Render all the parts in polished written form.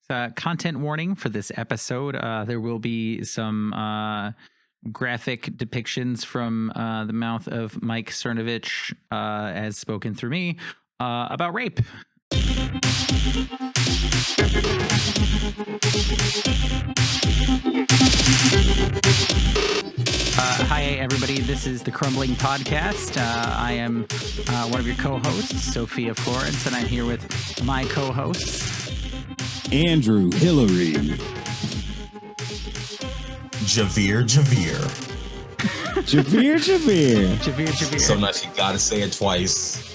Content warning for this episode. There will be some graphic depictions from the mouth of Mike Cernovich, as spoken through me, about rape. Hi, everybody. This is the Crumbling podcast. I am one of your co-hosts, Sophia Florence, and I'm here with my co-hosts, Andrew Hillary, Javier. Javier. So nice, you gotta say it twice.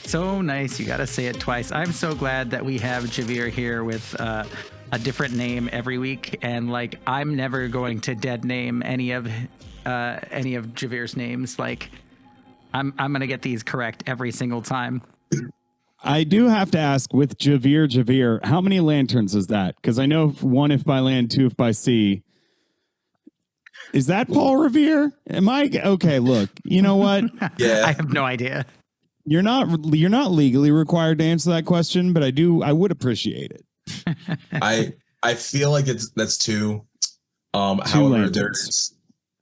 So nice, you gotta say it twice. I'm so glad that we have Javier here with a different name every week, and like I'm never going to dead name any of Javier's names. Like I'm gonna get these correct every single time. I do have to ask with Javier, how many lanterns is that? Because I know one if by land, two if by sea. Is that Paul Revere? Am I okay? Look, you know what? Yeah, I have no idea. You're not legally required to answer that question, but I would appreciate it. I feel like that's two. However, lanterns. there's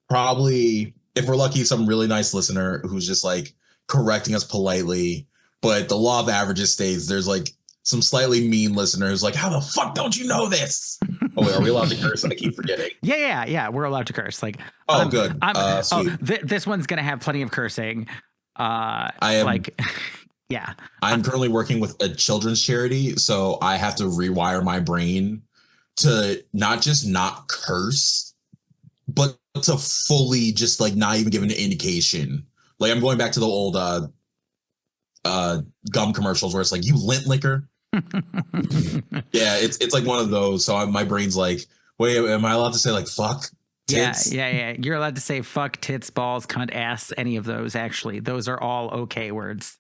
probably, if we're lucky, some really nice listener who's just like correcting us politely. But the law of averages states there's like some slightly mean listeners like, how the fuck don't you know this? Oh, wait, are we allowed to curse? I keep forgetting. Yeah. We're allowed to curse. Like, good. Sweet. This one's gonna have plenty of cursing. I am like, yeah. I'm currently working with a children's charity, so I have to rewire my brain to not just not curse, but to fully just like not even give an indication. Like I'm going back to the old gum commercials where it's like, you lint liquor. Yeah, it's like one of those. So my brain's like, wait, am I allowed to say like fuck, tits? Yeah. You're allowed to say fuck, tits, balls, cunt, ass, any of those. Actually, those are all okay words.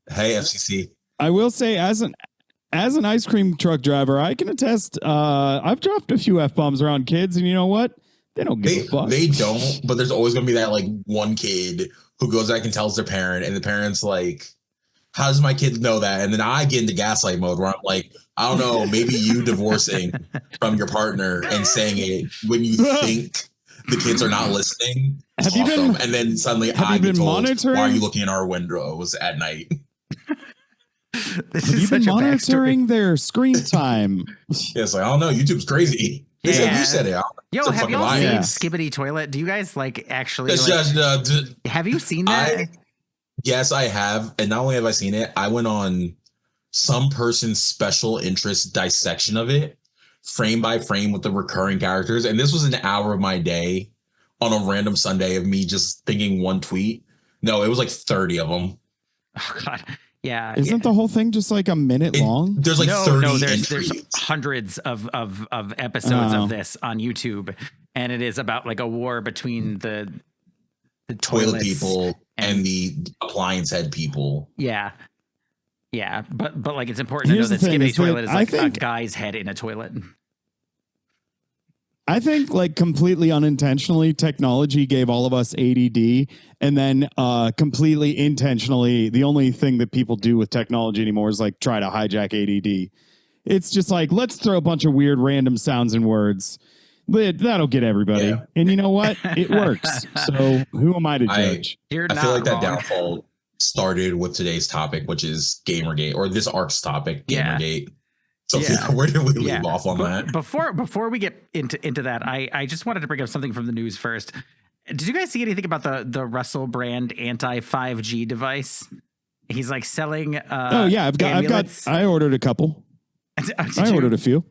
Hey, FCC. I will say, as an ice cream truck driver, I can attest. I've dropped a few F-bombs around kids, and you know what? They don't give a fuck. They don't, but there's always gonna be that like one kid who goes back and tells their parent, and the parent's like, how does my kid know that? And then I get into gaslight mode where I'm like, I don't know, maybe you divorcing from your partner and saying it when you think the kids are not listening. Have you been, and then suddenly I get told, monitoring? why are you looking in our windows at night? This Have is you been such a monitoring backstory. their screen time? Yeah, it's like, I don't know, YouTube's crazy. They said you said it. Yo, have y'all seen Yeah. Skibbity Toilet? Do you guys like actually? It's Like, just, have you seen that? Yes, I have. And not only have I seen it, I went on some person's special interest dissection of it, frame by frame with the recurring characters. And this was an hour of my day on a random Sunday of me just thinking one tweet. No, it was like 30 of them. Oh God, yeah. Isn't the whole thing just like a minute long? There's like 30 there's entries. hundreds of episodes of this on YouTube, and it is about like a war between the toilet people and the appliance head people. Yeah, but like it's important Here's to know the that thing, Skibbity is that Toilet is I like a think- guy's head in a toilet. I think like completely unintentionally, technology gave all of us ADD, and then completely intentionally, the only thing that people do with technology anymore is like try to hijack ADD. It's just like, let's throw a bunch of weird random sounds and words. But that'll get everybody. Yeah. And you know what? It works. So who am I to judge? You're I not feel like that wrong. downfall started with today's topic, which is GamerGate, or this arc's topic, Yeah. GamerGate. So Yeah. where did we leave off on But that? Before we get into that, I just wanted to bring up something from the news first. Did you guys see anything about the Russell Brand anti 5G device? He's like selling. Oh yeah, I ordered a couple. I ordered a few.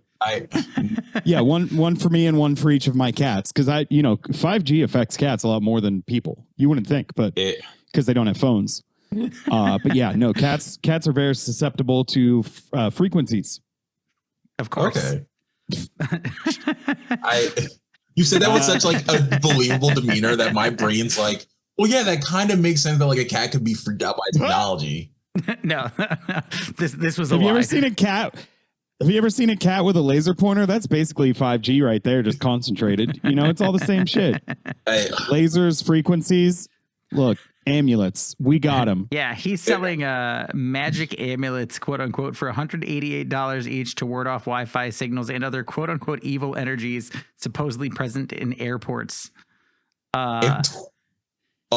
Yeah, one for me and one for each of my cats, because 5G affects cats a lot more than people. You wouldn't think, but because they don't have phones. But yeah, no, cats are very susceptible to frequencies. Of course. Okay. You said that with such like a believable demeanor that my brain's like, well, yeah, that kind of makes sense that like a cat could be freaked out by technology. No, this was a Have lie. you ever seen a cat? Have you ever seen a cat with a laser pointer? That's basically 5G right there, just concentrated. It's all the same shit. Hey, Lasers, frequencies. Look, amulets. We got them. Yeah, he's selling magic amulets, quote unquote, for $188 each to ward off Wi-Fi signals and other quote unquote evil energies supposedly present in airports.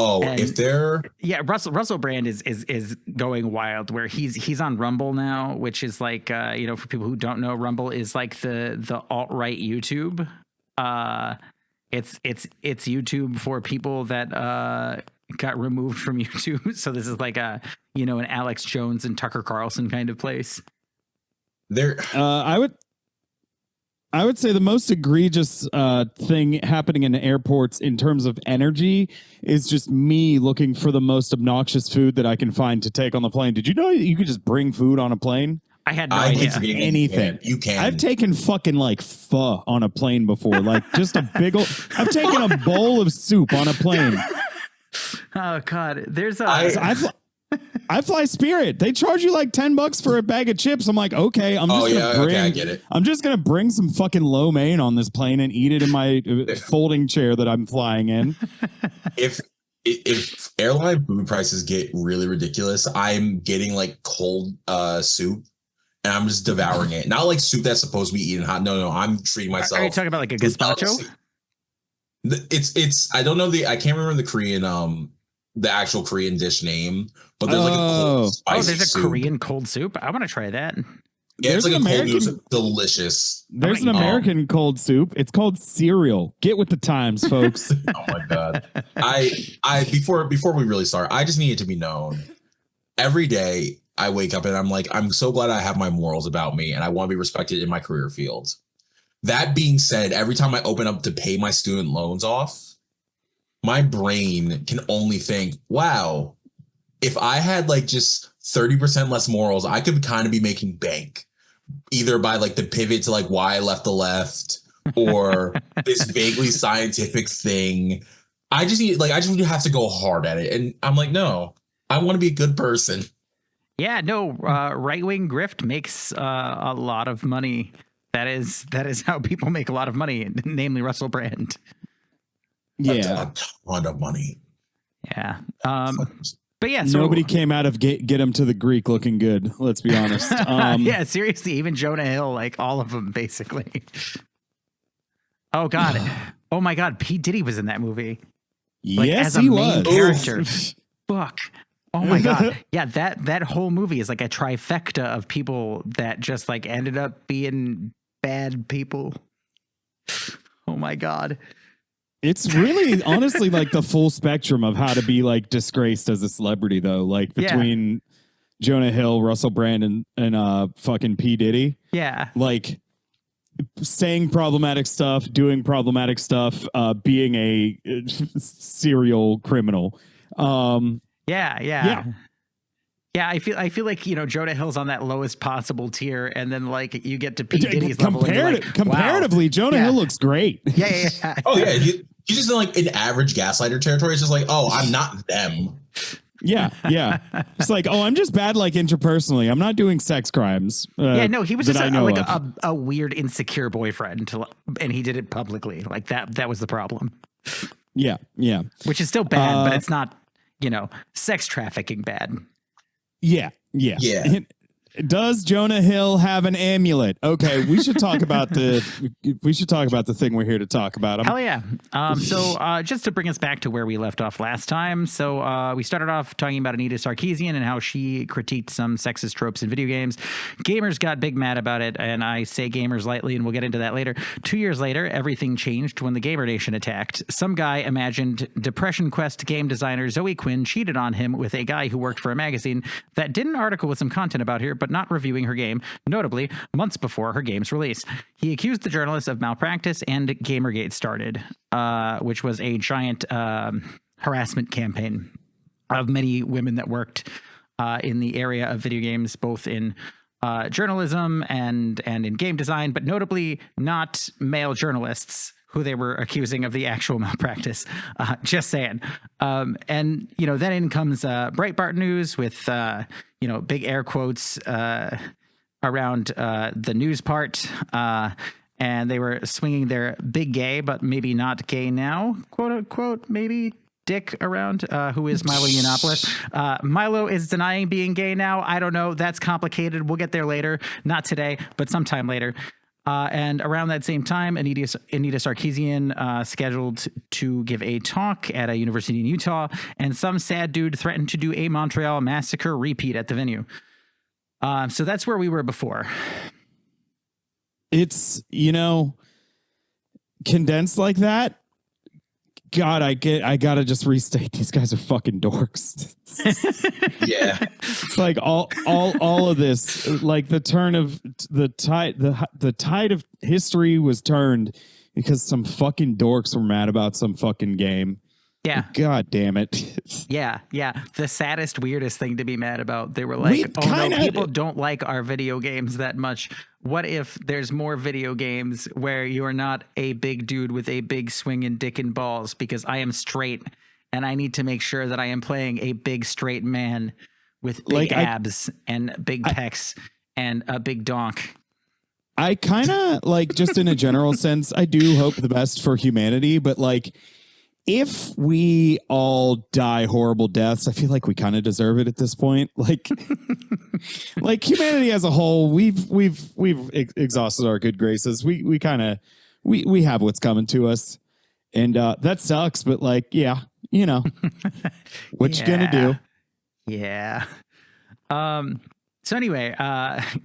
If they're Russell Brand is going wild, where he's on Rumble now, which is like for people who don't know, Rumble is like the alt-right YouTube. It's YouTube for people that got removed from YouTube. So this is like an Alex Jones and Tucker Carlson kind of place. I would say the most egregious thing happening in airports in terms of energy is just me looking for the most obnoxious food that I can find to take on the plane. Did you know you could just bring food on a plane? I had no idea. Anything. You can. I've taken fucking like pho on a plane before. Like just a big old... I've taken a bowl of soup on a plane. Oh, God. There's I fly Spirit. They charge you like $10 for a bag of chips. I'm like, okay, I get it. I'm just gonna bring some fucking lo mein on this plane and eat it in my folding chair that I'm flying in. If airline food prices get really ridiculous, I'm getting like cold soup and I'm just devouring it. Not like soup that's supposed to be eaten hot. No, I'm treating myself. Are you talking about like a gazpacho? It's I don't know I can't remember the Korean the actual Korean dish name, but there's like a cold spicy there's a soup. Korean cold soup. I want to try that. Yeah, it's like a cold soup. Delicious. There's an American cold soup. It's called cereal. Get with the times, folks. Oh my God. I before we really start, I just need it to be known. Every day I wake up and I'm like, I'm so glad I have my morals about me and I want to be respected in my career field. That being said, every time I open up to pay my student loans off, my brain can only think, wow, if I had like just 30% less morals, I could kind of be making bank, either by like the pivot to like why I left the left or this vaguely scientific thing. I just need to have to go hard at it. And I'm like, no, I want to be a good person. Yeah, no, right-wing grift makes a lot of money. That is how people make a lot of money, namely Russell Brand. Yeah, a ton of money. Yeah, but yeah, so nobody came out of get him to the Greek looking good. Let's be honest. Yeah, seriously, even Jonah Hill, like all of them, basically. Oh God, oh my God, P. Diddy was in that movie. Like, yes, as a he main was. character. Fuck. Oh my God. Yeah, that whole movie is like a trifecta of people that just like ended up being bad people. Oh my God. It's really honestly like the full spectrum of how to be like disgraced as a celebrity, though. Like between Jonah Hill, Russell Brand, and fucking P. Diddy. Yeah. Like saying problematic stuff, doing problematic stuff, being a serial criminal. Yeah. I feel like, Jonah Hill's on that lowest possible tier, and then like you get to P. Diddy's level. Comparatively, wow. Jonah Hill looks great. Yeah. Oh yeah, he's just in like an average gaslighter territory. It's just like, oh, I'm not them. Yeah. It's like, oh, I'm just bad like interpersonally. I'm not doing sex crimes. He was just a weird insecure boyfriend, and he did it publicly. Like that was the problem. Yeah. Which is still bad, but it's not, sex trafficking bad. Yeah. Does Jonah Hill have an amulet? Okay, we should talk about the thing we're here to talk about. Hell yeah. So just to bring us back to where we left off last time. So we started off talking about Anita Sarkeesian and how she critiqued some sexist tropes in video games. Gamers got big mad about it, and I say gamers lightly, and we'll get into that later. 2 years later, everything changed when the Gamer Nation attacked. Some guy imagined Depression Quest game designer Zoe Quinn cheated on him with a guy who worked for a magazine that did an article with some content about her, but not reviewing her game, notably months before her game's release. He accused the journalist of malpractice, and GamerGate started, which was a giant harassment campaign of many women that worked in the area of video games, both in journalism and in game design, but notably not male journalists who they were accusing of the actual malpractice. Just saying. And, then in comes Breitbart news with, big air quotes around the news part. And they were swinging their big gay, but maybe not gay now, quote unquote, maybe dick around, who is Milo Yiannopoulos. Milo is denying being gay now. I don't know. That's complicated. We'll get there later. Not today, but sometime later. And around that same time, Anita Sarkeesian scheduled to give a talk at a university in Utah, and some sad dude threatened to do a Montreal massacre repeat at the venue. So that's where we were before. It's, condensed like that. God, I gotta just restate, these guys are fucking dorks. Yeah. It's like all of this, like the turn of the tide of history was turned because some fucking dorks were mad about some fucking game. Yeah. God damn it. Yeah. The saddest, weirdest thing to be mad about. They were like, people don't like our video games that much. What if there's more video games where you're not a big dude with a big swinging dick and balls, because I am straight and I need to make sure that I am playing a big straight man with big abs and big pecs and a big donk. I kind of like, just in a general sense, I do hope the best for humanity, but like, if we all die horrible deaths, I feel like we kind of deserve it at this point. Like, like humanity as a whole, we've exhausted our good graces. We have what's coming to us, and that sucks. But like, what you gonna do? Yeah. So anyway,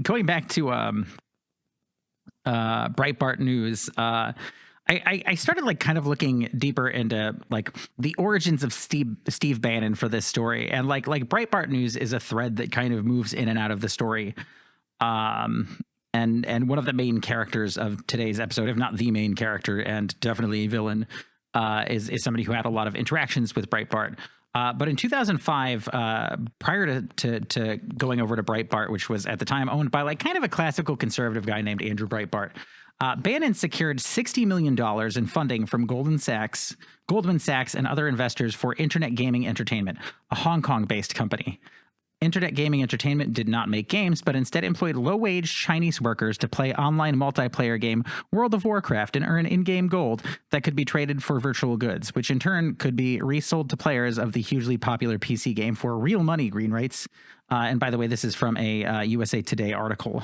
going back to Breitbart news. I started like kind of looking deeper into like the origins of Steve Bannon for this story, and like Breitbart news is a thread that kind of moves in and out of the story, and one of the main characters of today's episode, if not the main character and definitely a villain, is somebody who had a lot of interactions with Breitbart. But in 2005, prior to going over to Breitbart, which was at the time owned by like kind of a classical conservative guy named Andrew Breitbart, Bannon secured $60 million in funding from Goldman Sachs and other investors for Internet Gaming Entertainment, a Hong Kong-based company. Internet Gaming Entertainment did not make games, but instead employed low-wage Chinese workers to play online multiplayer game World of Warcraft and earn in-game gold that could be traded for virtual goods, which in turn could be resold to players of the hugely popular PC game for real money green rights. And by the way, this is from a USA Today article.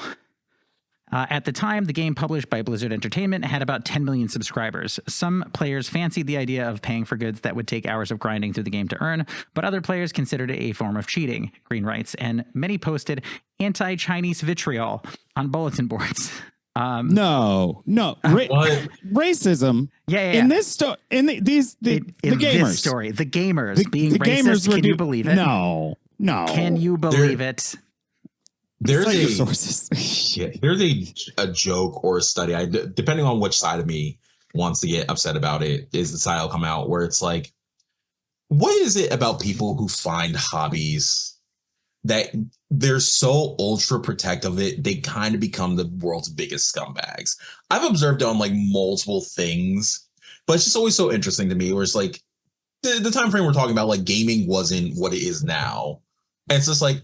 At the time, the game published by Blizzard Entertainment had about 10 million subscribers. Some players fancied the idea of paying for goods that would take hours of grinding through the game to earn, but other players considered it a form of cheating, green rights, and many posted anti-Chinese vitriol on bulletin boards. No. Racism. Yeah. In this story, the gamers. This story, the gamers being racist. Can you believe it? No. Can you believe it? There's a joke or a study, depending on which side of me wants to get upset about it, is the side will come out where it's like, what is it about people who find hobbies that they're so ultra protective of it, they kind of become the world's biggest scumbags? I've observed it on like multiple things, but it's just always so interesting to me where it's like the time frame we're talking about, like gaming wasn't what it is now. And it's just like,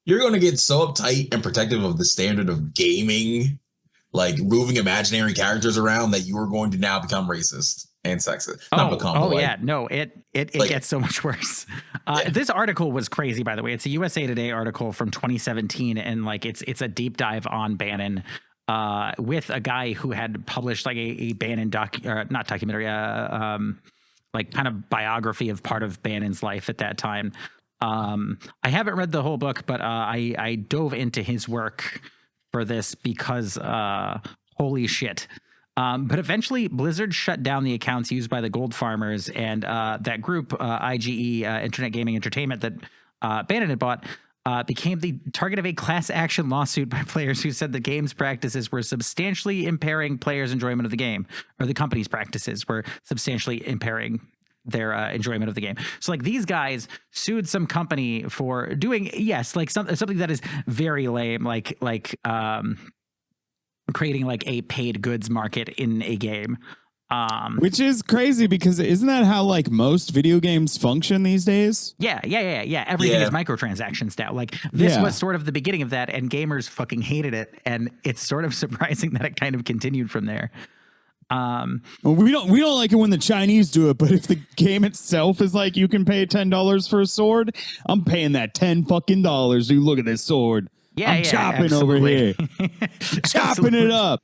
you're going to get so uptight and protective of the standard of gaming, like moving imaginary characters around, that you are going to now become racist and sexist. It gets so much worse. This article was crazy, by the way. It's a USA Today article from 2017, and like it's a deep dive on Bannon with a guy who had published like a Bannon like kind of biography of part of Bannon's life at that time. I haven't read the whole book, but I dove into his work for this because holy shit. But eventually Blizzard shut down the accounts used by the gold farmers, and that group, IGE, Internet Gaming Entertainment, that Bannon had bought, became the target of a class action lawsuit by players who said the game's practices were substantially impairing players' enjoyment of the game, or the company's practices were substantially impairing their enjoyment of the game. So like these guys sued some company for doing, like something that is very lame, like creating like a paid goods market in a game. Which is crazy, because isn't that how like most video games function these days? Yeah. Everything is microtransactions now. Like this was sort of the beginning of that, and gamers fucking hated it. And it's sort of surprising that it kind of continued from there. Well, we don't like it when the Chinese do it, but if the game itself is like you can pay $10 for a sword, I'm paying that $10 fucking dollars. Dude, look at this sword. Yeah, I'm chopping absolutely. over here. Chopping it up.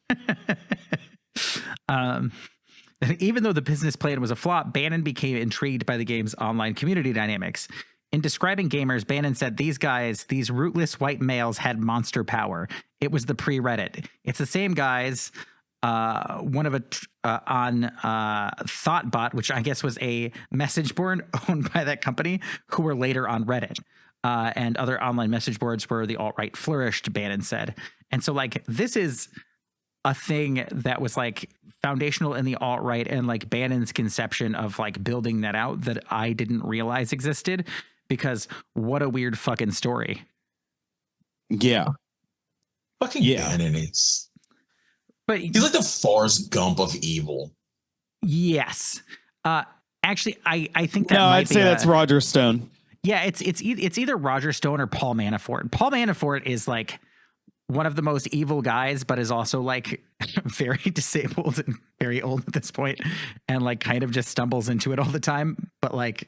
Even though the business plan was a flop, Bannon became intrigued by the game's online community dynamics. In describing gamers, Bannon said, "These guys, these rootless white males had monster power. It was the pre-Reddit. It's the same guys." One of on Thoughtbot, which I guess was a message board owned by that company, who were later on Reddit. And other online message boards where the alt-right flourished, Bannon said. And so, like, this is a thing that was, like, foundational in the alt-right, and, like, Bannon's conception of, like, building that out that I didn't realize existed, because what a weird fucking story. Yeah. Fucking Bannon is... But he's like the Forrest Gump of evil. Yes. Actually, I think that I'd say that's Roger Stone. Yeah, it's either Roger Stone or Paul Manafort. Paul Manafort is like one of the most evil guys, but is also like very disabled and very old at this point, and like kind of just stumbles into it all the time, but like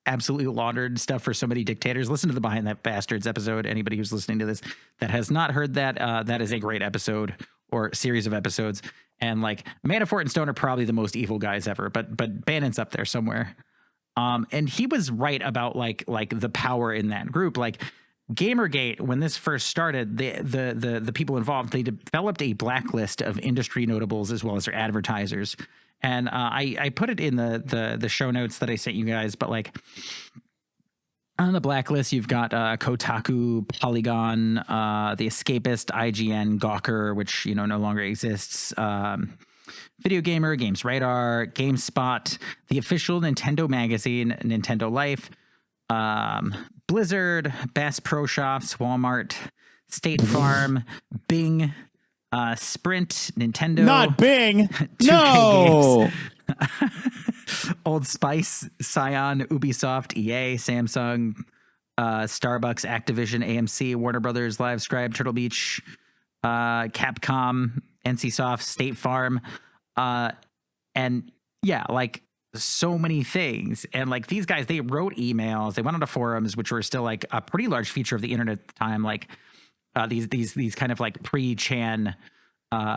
absolutely laundered stuff for so many dictators. Listen to the Behind That Bastards episode. Anybody who's listening to this that has not heard that, that is a great episode or series of episodes. And like Manafort and Stone are probably the most evil guys ever, but Bannon's up there somewhere. And he was right about like the power in that group. Like GamerGate, when this first started, the people involved, they developed a blacklist of industry notables as well as their advertisers. And I put it in the show notes that I sent you guys, but like on the blacklist, you've got Kotaku, Polygon, The Escapist, IGN, Gawker, which, you know, no longer exists, Video Gamer, Games Radar, GameSpot, the official Nintendo magazine, Nintendo Life, Blizzard, Bass Pro Shops, Walmart, State Farm, Bing, Sprint, Nintendo. Not Bing. No. Old Spice, Scion, Ubisoft, EA, Samsung, Starbucks, Activision, AMC, Warner Brothers, Livescribe, Turtle Beach, Capcom, NCSoft, State Farm, and yeah, like so many things. And like these guys, they wrote emails, they went onto forums, which were still like a pretty large feature of the internet at the time. Like these kind of like pre-Chan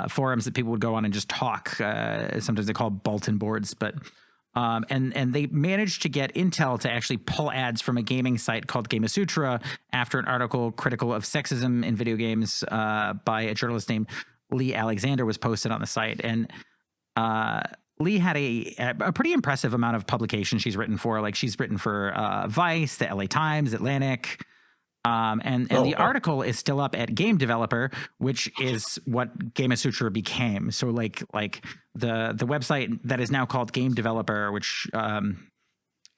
forums that people would go on and just talk. Sometimes they call bulletin boards, but and they managed to get intel to actually pull ads from a gaming site called Gamasutra after an article critical of sexism in video games by a journalist named Lee Alexander was posted on the site. And Lee had a pretty impressive amount of publications she's written for. Like she's written for Vice, the LA Times, Atlantic. And the article is still up at Game Developer, which is what Gamasutra became. So like the website that is now called Game Developer, which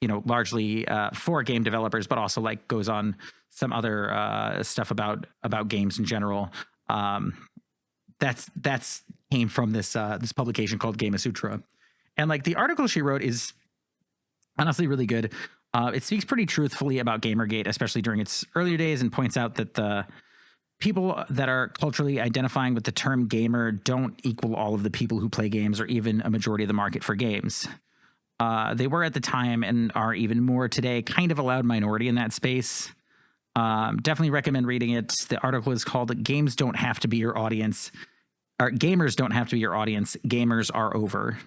you know, largely for game developers, but also like goes on some other stuff about games in general. That's came from this this publication called Gamasutra. And like the article she wrote is honestly really good. It speaks pretty truthfully about Gamergate, especially during its earlier days, and points out that the people that are culturally identifying with the term gamer don't equal all of the people who play games or even a majority of the market for games. They were at the time and are even more today kind of a loud minority in that space. Definitely recommend reading it. The article is called Games Don't Have to Be Your Audience, or Gamers Don't Have to Be Your Audience. Gamers Are Over.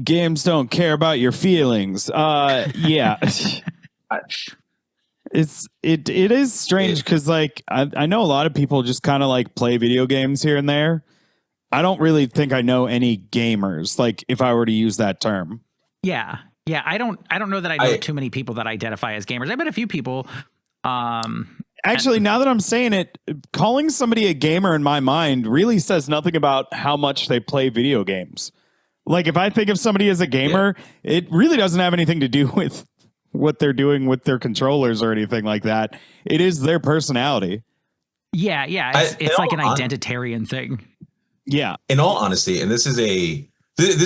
Games don't care about your feelings. Yeah. It is strange because like I know a lot of people just kind of like play video games here and there. I don't really think I know any gamers, like if I were to use that term. Yeah. I don't know that I know too many people that identify as gamers. I met a few people. Actually, now that I'm saying it, calling somebody a gamer in my mind really says nothing about how much they play video games. Like if I think of somebody as a gamer, it really doesn't have anything to do with what they're doing with their controllers or anything like that. It is their personality. Yeah. It's like an identitarian thing. Yeah. In all honesty, and this is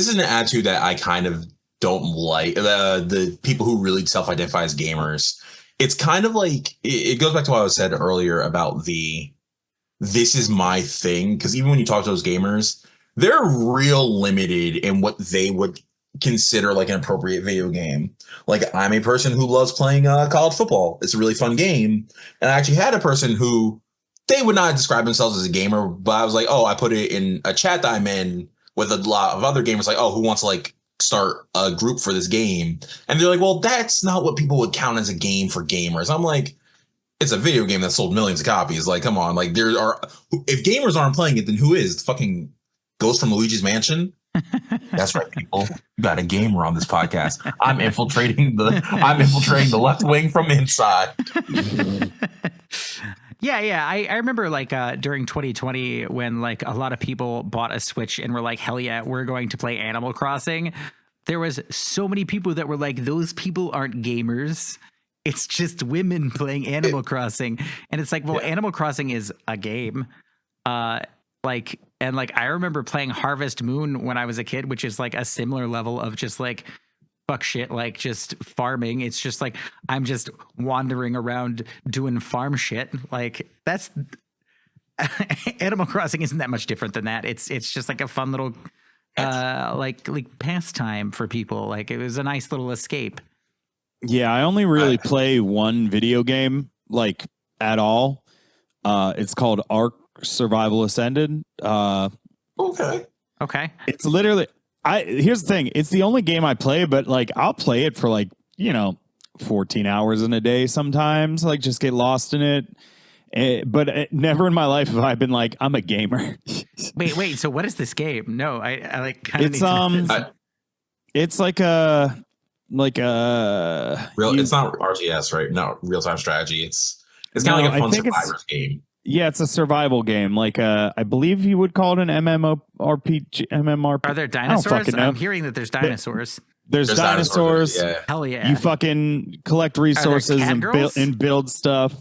an attitude that I kind of don't like. The people who really self-identify as gamers, it's kind of like it goes back to what I said earlier about this is my thing. Because even when you talk to those gamers, they're real limited in what they would consider like an appropriate video game. Like I'm a person who loves playing college football. It's a really fun game. And I actually had a person who they would not describe themselves as a gamer, but I was like, oh, I put it in a chat that I'm in with a lot of other gamers like, oh, who wants to like start a group for this game? And they're like, well, that's not what people would count as a game for gamers. I'm like, it's a video game that sold millions of copies. Like, come on. Like there are, if gamers aren't playing it, then who is? Fucking Ghost from Luigi's Mansion? That's right, people. You got a gamer on this podcast. I'm infiltrating the left wing from inside. Yeah. I remember like during 2020 when like a lot of people bought a Switch and were like, hell yeah, we're going to play Animal Crossing. There was so many people that were like, those people aren't gamers. It's just women playing Animal Crossing. And it's like, well, Animal Crossing is a game. And I remember playing Harvest Moon when I was a kid, which is like a similar level of just like fuck shit, like just farming. It's just like I'm just wandering around doing farm shit. Like that's Animal Crossing isn't that much different than that. It's just like a fun little like pastime for people. Like it was a nice little escape. Yeah, I only really play one video game like at all. It's called Ark Survival Ascended. Okay. It's literally here's the thing. It's the only game I play, but like I'll play it for like, 14 hours in a day sometimes, like just get lost in it. But never in my life have I been like, I'm a gamer. Wait. So what is this game? No, I like kind of it's like a real. It's not RTS, right? No, real time strategy. It's kind of like a fun survivors game. Yeah, it's a survival game. Like I believe you would call it an MMORPG. Are there dinosaurs? I'm hearing that there's dinosaurs. There's dinosaurs. Yeah. Hell yeah. You fucking collect resources and build stuff.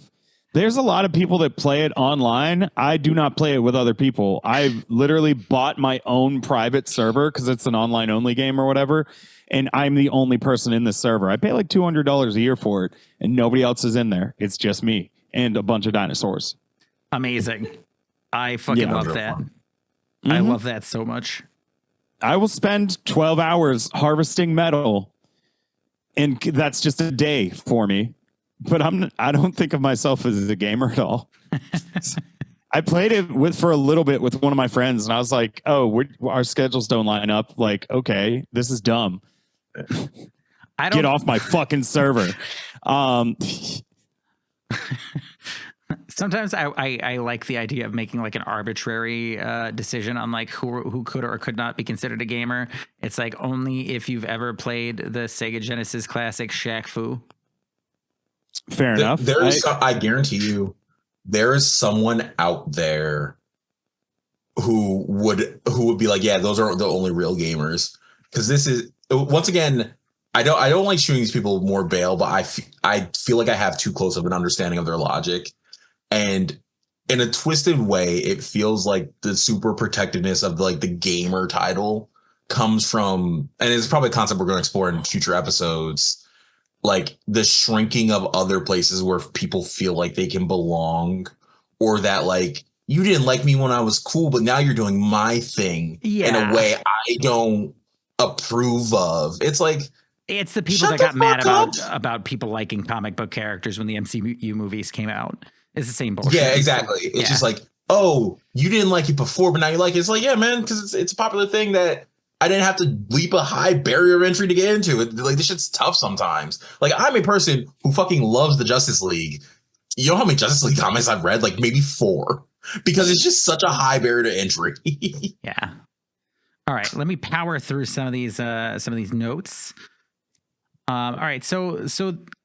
There's a lot of people that play it online. I do not play it with other people. I've literally bought my own private server because it's an online only game or whatever. And I'm the only person in the server. I pay like $200 a year for it, and nobody else is in there. It's just me and a bunch of dinosaurs. Amazing. I fucking love that. Mm-hmm. I love that so much. I will spend 12 hours harvesting metal, and that's just a day for me. But I don't think of myself as a gamer at all. I played it for a little bit with one of my friends, and I was like, "Oh, our schedules don't line up. Like, okay, this is dumb. Get off my fucking server." Sometimes I like the idea of making like an arbitrary decision on like who could or could not be considered a gamer. It's like only if you've ever played the Sega Genesis classic Shaq Fu. Fair enough. I guarantee you, there is someone out there who would be like, yeah, those are the only real gamers. Because this is, once again, I don't like shooting these people more bail, but I feel like I have too close of an understanding of their logic. And in a twisted way, it feels like the super protectiveness of like the gamer title comes from, and it's probably a concept we're going to explore in future episodes, like the shrinking of other places where people feel like they can belong, or that like, you didn't like me when I was cool, but now you're doing my thing in a way I don't approve of. It's like, it's the people that got mad about people liking comic book characters when the MCU movies came out. It's the same bullshit. Yeah, exactly. It's just like, oh, you didn't like it before, but now you like it. It's like, yeah, man, because it's a popular thing that I didn't have to leap a high barrier of entry to get into it. Like, this shit's tough sometimes. Like, I'm a person who fucking loves the Justice League. You know how many Justice League comics I've read? Like, maybe 4. Because it's just such a high barrier to entry. Yeah. All right, let me power through some of these notes. All right, so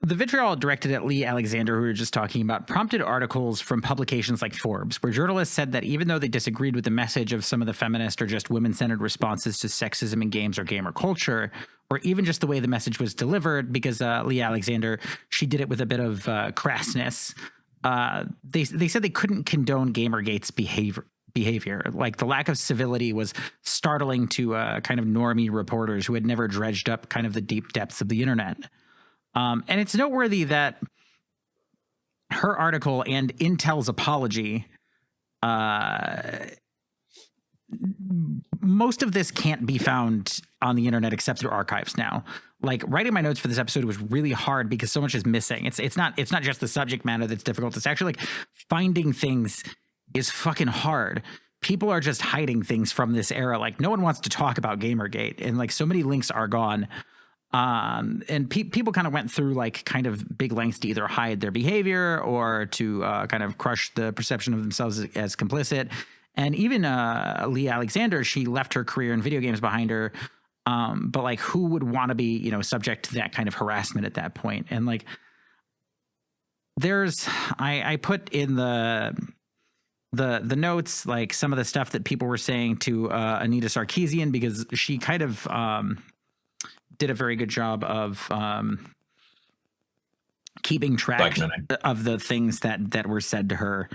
the vitriol directed at Lee Alexander, who we were just talking about, prompted articles from publications like Forbes, where journalists said that even though they disagreed with the message of some of the feminist or just women-centered responses to sexism in games or gamer culture, or even just the way the message was delivered, because Lee Alexander, she did it with a bit of crassness, they said they couldn't condone GamerGate's behavior. Like the lack of civility was startling to kind of normie reporters who had never dredged up kind of the deep depths of the internet. And it's noteworthy that her article and Intel's apology most of this can't be found on the internet except through archives now. Like writing my notes for this episode was really hard because so much is missing. It's not just the subject matter that's difficult. It's actually like finding things is fucking hard. People are just hiding things from this era. Like no one wants to talk about Gamergate, and like so many links are gone. And people kind of went through like kind of big lengths to either hide their behavior or to kind of crush the perception of themselves as complicit. And even Lee Alexander, she left her career in video games behind her. But like, who would want to be, you know, subject to that kind of harassment at that point? And like, I put in the notes, like some of the stuff that people were saying to Anita Sarkeesian, because she kind of did a very good job of keeping track of the things that were said to her.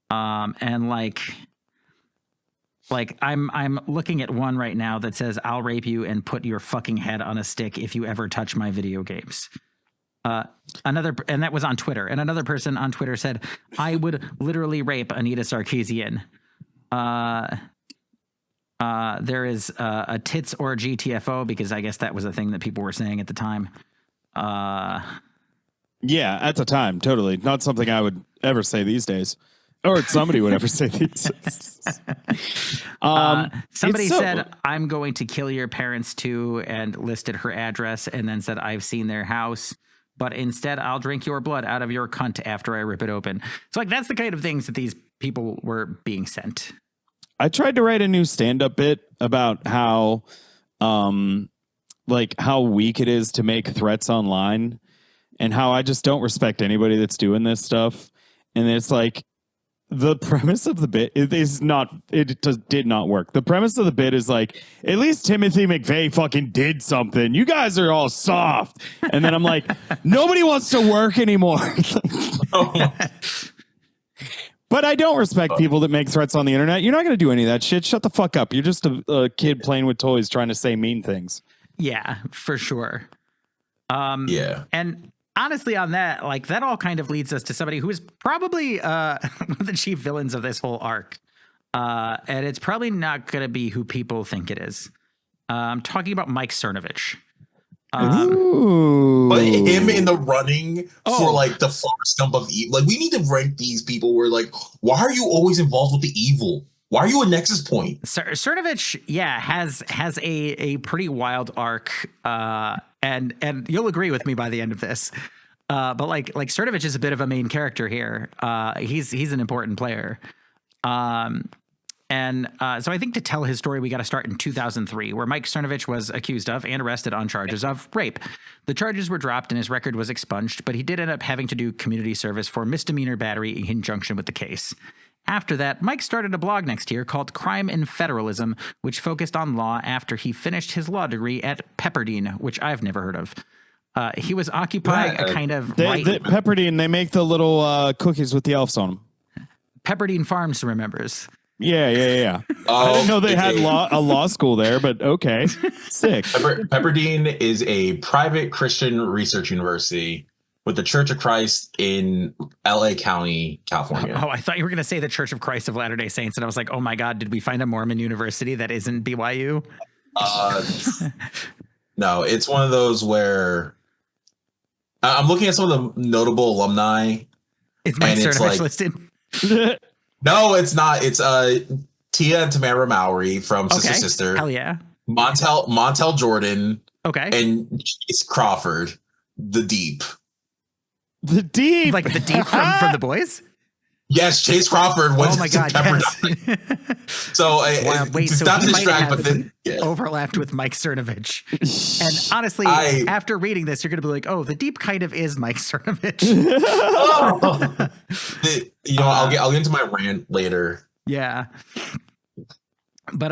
And like I'm looking at one right now that says, "I'll rape you and put your fucking head on a stick if you ever touch my video games." And that was on Twitter. And another person on Twitter said, "I would literally rape Anita Sarkeesian." There is a tits or GTFO, because I guess that was a thing that people were saying at the time. Yeah, at the time, totally. Not something I would ever say these days. Or somebody would ever say these days. Somebody said, "I'm going to kill your parents too," and listed her address, and then said, "I've seen their house, but instead I'll drink your blood out of your cunt after I rip it open." So like, that's the kind of things that these people were being sent. I tried to write a new stand-up bit about how, like how weak it is to make threats online, and how I just don't respect anybody that's doing this stuff. And it's like, the premise of the bit did not work. The premise of the bit is like, at least Timothy McVeigh fucking did something. You guys are all soft. And then I'm like, nobody wants to work anymore. But I don't respect people that make threats on the internet. You're not going to do any of that shit. Shut the fuck up. You're just a kid playing with toys trying to say mean things. Yeah, for sure. Yeah. And honestly, on that, like, that all kind of leads us to somebody who is probably one of the chief villains of this whole arc. And it's probably not going to be who people think it is. I'm talking about Mike Cernovich. But him in the running for like the far stump of evil. Like, we need to rank these people where, like, why are you always involved with the evil? Why are you a nexus point? Cernovich, yeah, has a pretty wild arc, and you'll agree with me by the end of this. But like Cernovich is a bit of a main character here. He's an important player. So I think to tell his story, we got to start in 2003, where Mike Cernovich was accused of and arrested on charges of rape. The charges were dropped and his record was expunged, but he did end up having to do community service for misdemeanor battery in conjunction with the case. After that, Mike started a blog next year called Crime and Federalism, which focused on law after he finished his law degree at Pepperdine, which I've never heard of. He was occupying a kind of Pepperdine, they make the little cookies with the elves on them. Pepperdine Farms remembers. Yeah. I didn't know they had a law school there, but okay. Sick. Pepperdine is a private Christian research university with the Church of Christ in LA County, California. Oh, I thought you were going to say the Church of Christ of Latter-day Saints, and I was like, oh my God, did we find a Mormon university that isn't BYU? No, it's one of those where I'm looking at some of the notable alumni. Is Mike Cernovich listed? No, it's not. It's Tia and Tamara Mowry from Sister Sister. Hell yeah. Montel Jordan. Okay. And Chase Crawford, the Deep. The Deep, like the Deep from The Boys. Yes, Chase Crawford went to Pepperdine. Yes. So wait, so not he distract, but then overlapped with Mike Cernovich. And honestly, after reading this, you're going to be like, "Oh, the Deep kind of is Mike Cernovich." I'll get into my rant later. Yeah, but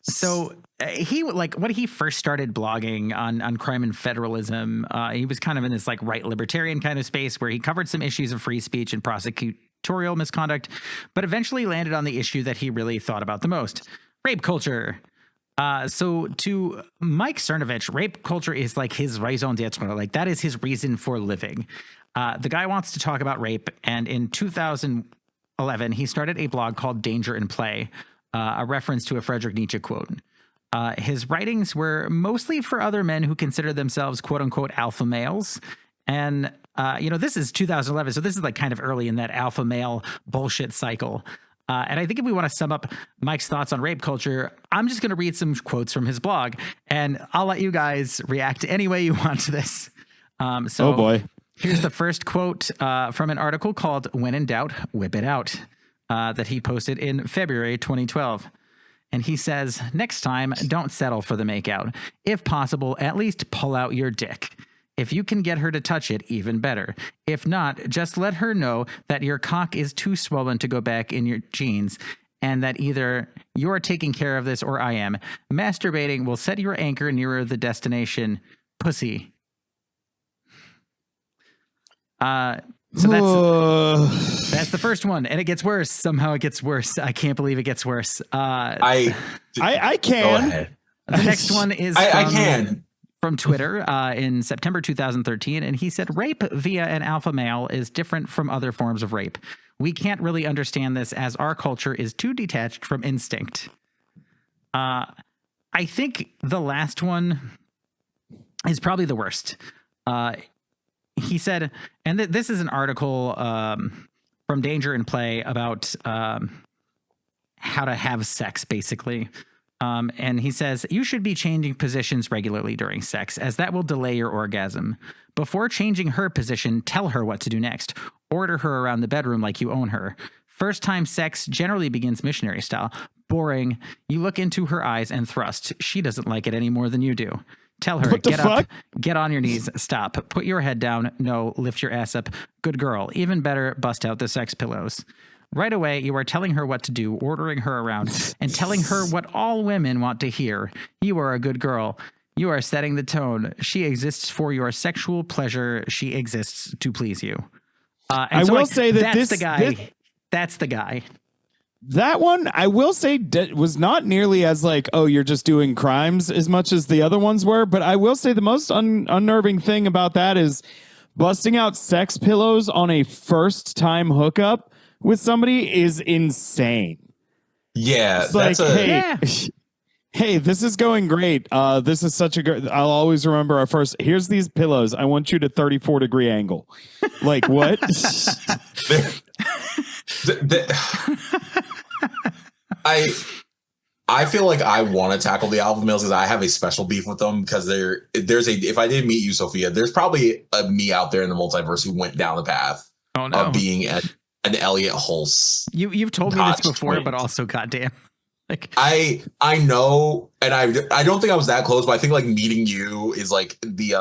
so he, like, when he first started blogging on crime and federalism, he was kind of in this like right libertarian kind of space where he covered some issues of free speech and prosecutorial misconduct, but eventually landed on the issue that he really thought about the most: rape culture. So to Mike Cernovich, rape culture is like his raison d'etre. Like, that is his reason for living. The guy wants to talk about rape, and in 2011, he started a blog called Danger in Play. a reference to a Friedrich Nietzsche quote. His writings were mostly for other men who consider themselves quote unquote alpha males. And, this is 2011. So this is like kind of early in that alpha male bullshit cycle. And I think if we want to sum up Mike's thoughts on rape culture, I'm just going to read some quotes from his blog, and I'll let you guys react any way you want to this. Oh boy. Here's the first quote from an article called When in Doubt, Whip It Out, that he posted in February 2012. And he says, next time, don't settle for the makeout. If possible, at least pull out your dick. If you can get her to touch it, even better. If not, just let her know that your cock is too swollen to go back in your jeans, and that either you're taking care of this or I am. Masturbating will set your anchor nearer the destination. Pussy. So that's the first one, and it gets worse. Somehow it gets worse. I can't believe it gets worse. I can. The next one is I can. From Twitter in September 2013, and he said, rape via an alpha male is different from other forms of rape. We can't really understand this as our culture is too detached from instinct. I think the last one is probably the worst. He said, and this is an article from Danger and Play about how to have sex, basically. And he says, you should be changing positions regularly during sex, as that will delay your orgasm. Before changing her position, tell her what to do next. Order her around the bedroom like you own her. First time sex generally begins missionary style. Boring. You look into her eyes and thrust. She doesn't like it any more than you do. Tell her, get up, get on your knees, stop, put your head down, no, lift your ass up. Good girl. Even better, bust out the sex pillows. Right away, you are telling her what to do, ordering her around, and telling her what all women want to hear. You are a good girl. You are setting the tone. She exists for your sexual pleasure. She exists to please you. I will say that that's the guy. That's the guy. That one, I will say, was not nearly as like, oh, you're just doing crimes as much as the other ones were. But I will say the most unnerving thing about that is busting out sex pillows on a first time hookup with somebody is insane. Yeah, it's like, hey, this is going great. This is such a good. I'll always remember our first. Here's these pillows. I want you to 34-degree angle. Like what? I feel like I want to tackle the alpha males because I have a special beef with them because if I didn't meet you, Sophia, there's probably a me out there in the multiverse who went down the path of being an Elliot Hulse. You've told me this before, but also goddamn. Like I know, and I don't think I was that close, but I think like meeting you is like the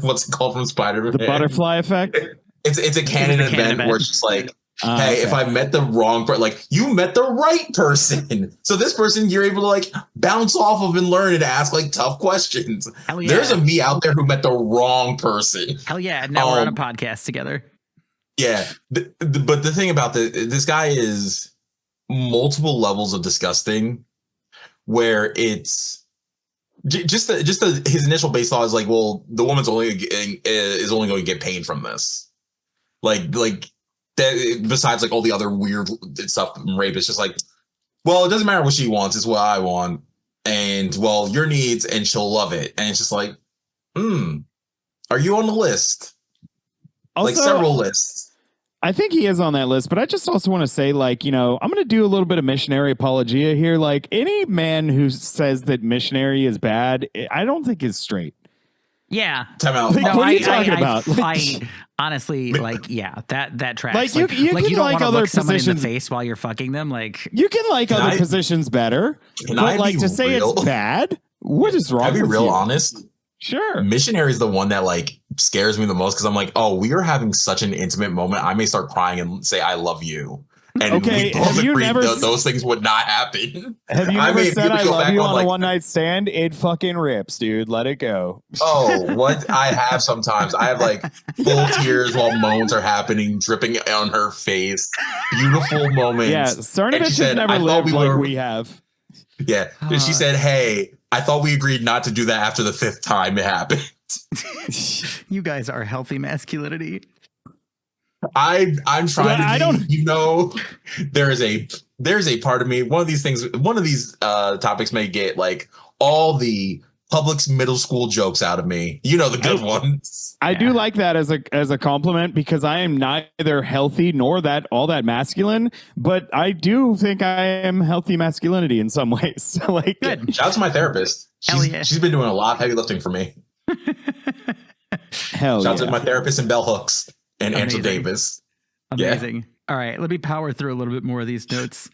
what's it called from Spider-Man? The butterfly effect. It's a canon event where it's just like, hey, if I met the wrong person, like you met the right person. So this person you're able to like bounce off of and learn and ask like tough questions. Hell yeah. There's a me out there who met the wrong person. Hell yeah. Now we're on a podcast together. Yeah. But the thing about this guy is multiple levels of disgusting where it's just his initial base thought is like, well, the woman's only going to get pain from this. Like that, besides like all the other weird stuff from rape, it's just like, well, it doesn't matter what she wants, it's what I want. And well, your needs, and she'll love it. And it's just like, are you on the list? Also, like several lists. I think he is on that list, but I just also want to say, like, I'm going to do a little bit of missionary apologia here. Like, any man who says that missionary is bad, I don't think is straight. Yeah. Time out. Like, what are you talking about? I honestly, like, yeah, that tracks. Like, you don't like want to other look someone in the positions face while you're fucking them. Like, you can like other positions better, but like to say it's bad, what is wrong? Can I be real honest? Sure. Missionary is the one that like scares me the most because I'm like, oh, we are having such an intimate moment. I may start crying and say, I love you. And okay, we both agreed those things would not happen. Have you ever said I love you on a one-night stand? It fucking rips, dude. Let it go. Oh, what I have sometimes. I have like full tears while moans are happening, dripping on her face. Beautiful moments. Yeah, Cernovich has never lived like we have. Yeah. She said, hey, I thought we agreed not to do that after the 5th time it happened. You guys are healthy masculinity. I'm trying to be, there is a there's a part of me, one of these topics may get like all the Publix middle school jokes out of me. You know, the good ones. I do like that as a compliment, because I am neither healthy nor all that masculine, but I do think I am healthy masculinity in some ways. Like, good. Shout out to my therapist. She's been doing a lot of heavy lifting for me. Shout out to my therapist and bell hooks and Angela Davis. Amazing. Yeah. All right, let me power through a little bit more of these notes.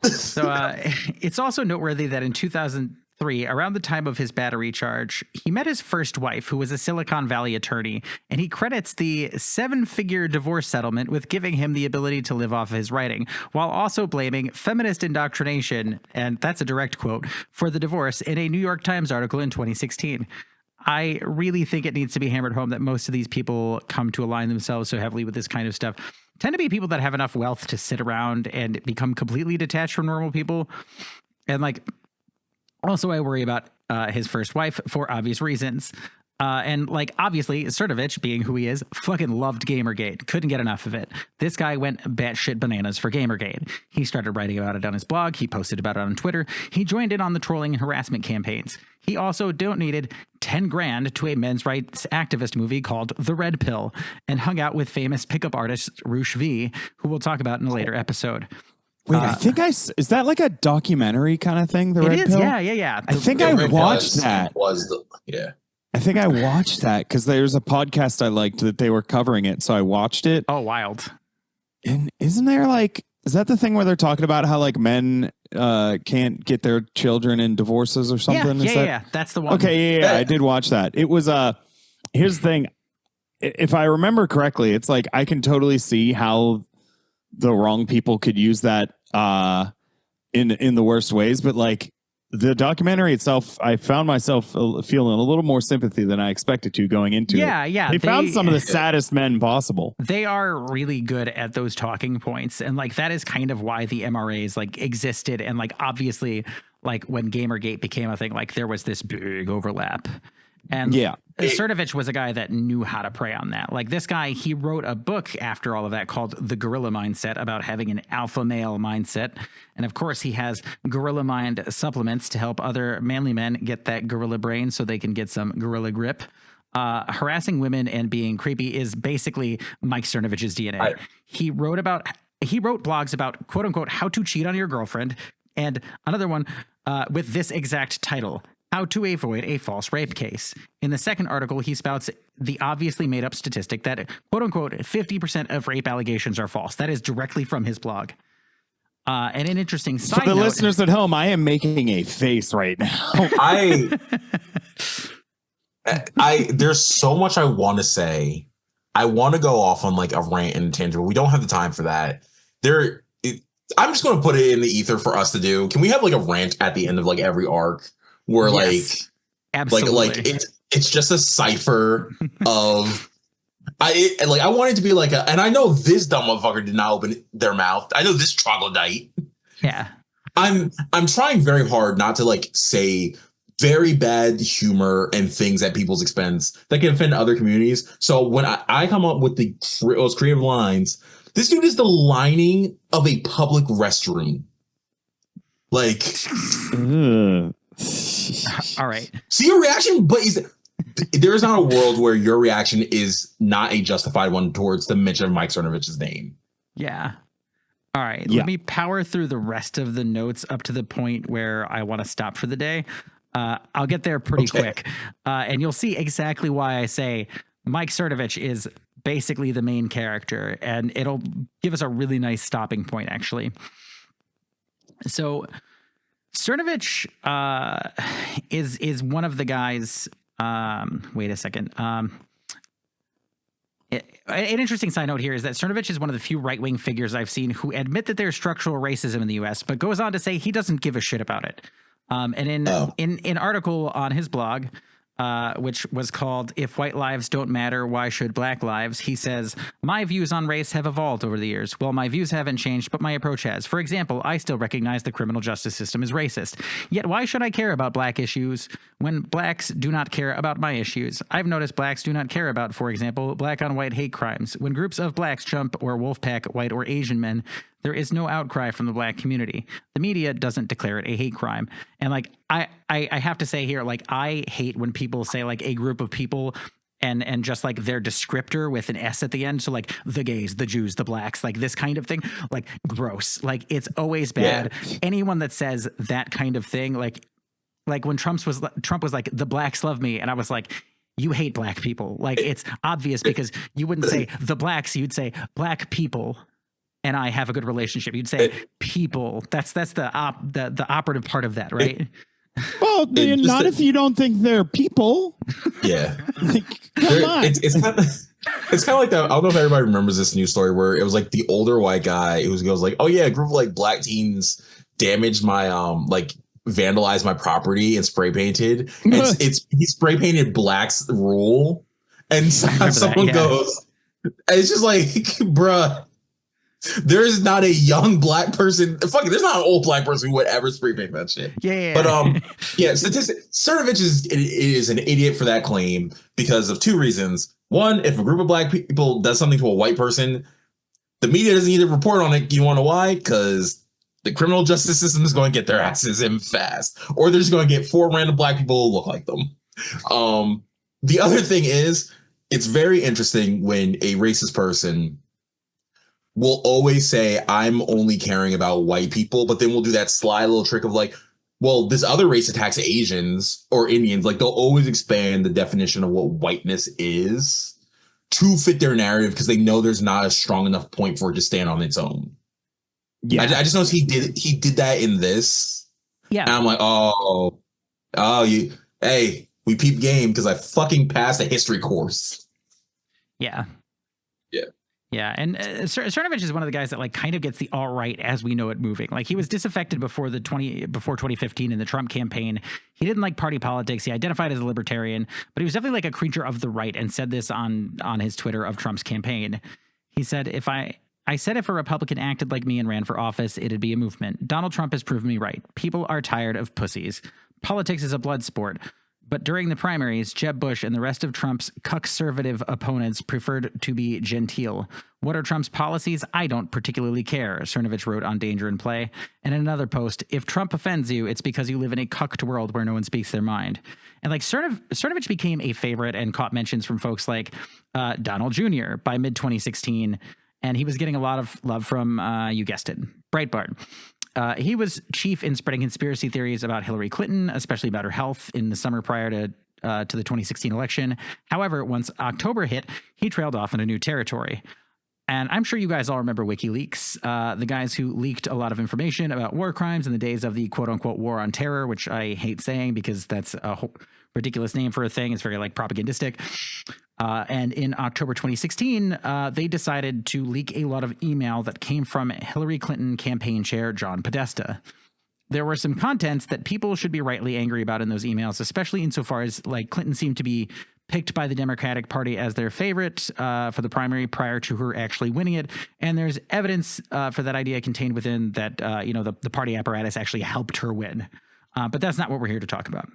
So it's also noteworthy that in 2003, around the time of his battery charge, he met his first wife, who was a Silicon Valley attorney, and he credits the 7-figure divorce settlement with giving him the ability to live off of his writing, while also blaming feminist indoctrination, and that's a direct quote, for the divorce in a New York Times article in 2016. I really think it needs to be hammered home that most of these people come to align themselves so heavily with this kind of stuff tend to be people that have enough wealth to sit around and become completely detached from normal people. And like, also I worry about his first wife for obvious reasons. And like, obviously, Cernovich, being who he is, fucking loved GamerGate. Couldn't get enough of it. This guy went batshit bananas for GamerGate. He started writing about it on his blog. He posted about it on Twitter. He joined in on the trolling and harassment campaigns. He also donated 10 grand to a men's rights activist movie called The Red Pill, and hung out with famous pickup artist Roosh V, who we'll talk about in a later episode. Wait, I think is that like a documentary kind of thing? The Red Pill? Yeah. I think I watched that. Yeah. I think I watched that because there's a podcast I liked that they were covering it, so I watched it. Oh, wild. And isn't there like, is that the thing where they're talking about how like men can't get their children in divorces or something? Yeah, that's the one. Okay, yeah, I did watch that. It was here's the thing. If I remember correctly, it's like I can totally see how the wrong people could use that in the worst ways, but like the documentary itself, I found myself feeling a little more sympathy than I expected to going into it. Yeah. They found some of the saddest men possible. They are really good at those talking points. And like, that is kind of why the MRAs like existed. And like, obviously, like when GamerGate became a thing, like there was this big overlap. And Cernovich was a guy that knew how to prey on that. Like this guy, he wrote a book after all of that called The Gorilla Mindset, about having an alpha male mindset. And of course, he has Gorilla Mind supplements to help other manly men get that gorilla brain so they can get some gorilla grip. Harassing women and being creepy is basically Mike Cernovich's DNA. He wrote blogs about, quote unquote, how to cheat on your girlfriend, and another one with this exact title: How to Avoid a False Rape Case. In the second article, he spouts the obviously made up statistic that, quote unquote, 50% of rape allegations are false. That is directly from his blog. And an interesting side note. For the listeners at home, I am making a face right now. There's so much I want to say. I want to go off on like a rant and tangent. We don't have the time for that. I'm just going to put it in the ether for us to do. Can we have like a rant at the end of like every arc? Where absolutely. like it's just a cipher of I want it to be like and I know this dumb motherfucker did not open their mouth. I know this troglodyte. Yeah. I'm trying very hard not to like say very bad humor and things at people's expense that can offend other communities. So when I come up with those creative lines, this dude is the lining of a public restroom. Like all right. See your reaction, but there is not a world where your reaction is not a justified one towards the mention of Mike Cernovich's name. Yeah. All right. Let me power through the rest of the notes up to the point where I want to stop for the day. I'll get there pretty quick. And you'll see exactly why I say Mike Cernovich is basically the main character, and it'll give us a really nice stopping point, actually. So Cernovich is one of the guys. Wait a second. An interesting side note here is that Cernovich is one of the few right-wing figures I've seen who admit that there's structural racism in the U.S., but goes on to say he doesn't give a shit about it. And in an article on his blog, which was called "If White Lives Don't Matter, Why Should Black Lives?" he says, "My views on race have evolved over the years. Well, my views haven't changed, but my approach has. For example, I still recognize the criminal justice system is racist. Yet why should I care about black issues when blacks do not care about my issues? I've noticed blacks do not care about, for example, black on white hate crimes. When groups of blacks jump or wolfpack white or Asian men, There is no outcry from the black community. The media doesn't declare it a hate crime. And like, I have to say here, like, I hate when people say like a group of people and just like their descriptor with an S at the end. So like the gays, the Jews, the blacks, like this kind of thing, like gross. Like it's always bad. Yeah. Anyone that says that kind of thing, like when Trump was like, the blacks love me. And I was like, you hate black people. Like it's obvious because you wouldn't say the blacks, you'd say black people. And I have a good relationship. You'd say people. That's the operative part of that, right? Well, not if you don't think they're people. Yeah. Like, come on. It's kind of like that. I don't know if everybody remembers this news story where it was like the older white guy who goes like, "Oh yeah, a group of like black teens damaged my like vandalized my property and spray painted." He spray painted Black's Rule, and someone goes, and it's just like, bruh. There is not a young black person. Fuck it, there's not an old black person who would ever spray paint that shit. Yeah. But yeah, Cernovich is an idiot for that claim because of two reasons. One, if a group of black people does something to a white person, the media doesn't need to report on it. You want to know why? Because the criminal justice system is going to get their asses in fast, or they're just going to get 4 random black people who look like them. The other thing is, it's very interesting when a racist person will always say, I'm only caring about white people, but then we'll do that sly little trick of like, well, this other race attacks Asians or Indians. Like they'll always expand the definition of what whiteness is to fit their narrative because they know there's not a strong enough point for it to stand on its own. Yeah, I just noticed he did that in this. Yeah, and I'm like, we peep game because I fucking passed a history course. Yeah. Yeah, and Cernovich is one of the guys that like kind of gets the all right as we know it moving. Like he was disaffected before 2015 in the Trump campaign. He didn't like party politics. He identified as a libertarian, but he was definitely like a creature of the right and said this on his Twitter of Trump's campaign. He said, if a Republican acted like me and ran for office, it'd be a movement. Donald Trump has proven me right. People are tired of pussies. Politics is a blood sport. But during the primaries, Jeb Bush and the rest of Trump's conservative opponents preferred to be genteel. What are Trump's policies? I don't particularly care, Cernovich wrote on Danger and Play. And in another post, if Trump offends you, it's because you live in a cucked world where no one speaks their mind. And like Cernovich became a favorite and caught mentions from folks like Donald Jr. by mid-2016. And he was getting a lot of love from, you guessed it, Breitbart. He was chief in spreading conspiracy theories about Hillary Clinton, especially about her health in the summer prior to the 2016 election. However, once October hit, he trailed off into new territory. And I'm sure you guys all remember WikiLeaks, the guys who leaked a lot of information about war crimes in the days of the quote-unquote war on terror, which I hate saying because that's a whole ridiculous name for a thing. It's very like propagandistic. And in October 2016, they decided to leak a lot of email that came from Hillary Clinton campaign chair John Podesta. There were some contents that people should be rightly angry about in those emails, especially insofar as like Clinton seemed to be picked by the Democratic Party as their favorite for the primary prior to her actually winning it. And there's evidence for that idea contained within that, the party apparatus actually helped her win. But that's not what we're here to talk about.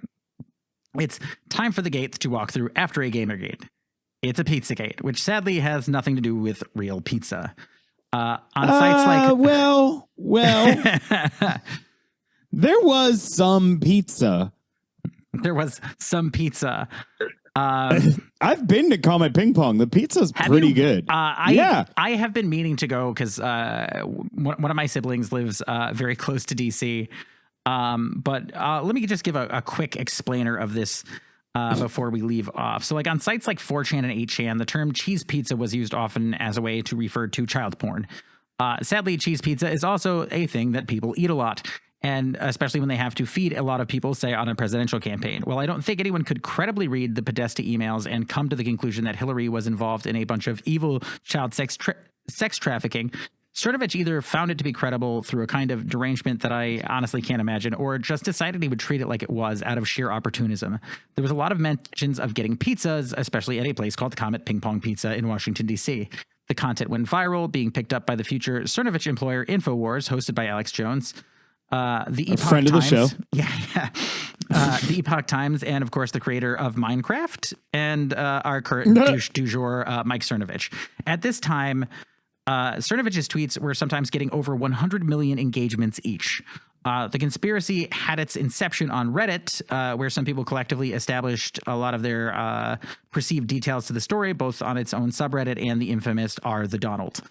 It's time for the gates to walk through after a GamerGate. It's a Pizzagate, which sadly has nothing to do with real pizza. On sites like... Well, there was some pizza. There was some pizza. I've been to Comet Ping Pong. The pizza's pretty good. I have been meaning to go because one of my siblings lives very close to DC. But let me just give a quick explainer of this before we leave off. So like on sites like 4chan and 8chan, the term cheese pizza was used often as a way to refer to child porn. Sadly, cheese pizza is also a thing that people eat a lot. And especially when they have to feed a lot of people, say, on a presidential campaign. Well, I don't think anyone could credibly read the Podesta emails and come to the conclusion that Hillary was involved in a bunch of evil child sex trafficking. Cernovich either found it to be credible through a kind of derangement that I honestly can't imagine, or just decided he would treat it like it was out of sheer opportunism. There was a lot of mentions of getting pizzas, especially at a place called Comet Ping Pong Pizza in Washington, D.C. The content went viral, being picked up by the future Cernovich employer InfoWars, hosted by Alex Jones. The Epoch friend Times, of the show. Yeah. The Epoch Times, and of course the creator of Minecraft, and our current du jour, Mike Cernovich. At this time, Cernovich's tweets were sometimes getting over 100 million engagements each. The conspiracy had its inception on Reddit, where some people collectively established a lot of their perceived details to the story, both on its own subreddit and the infamous R the Donald.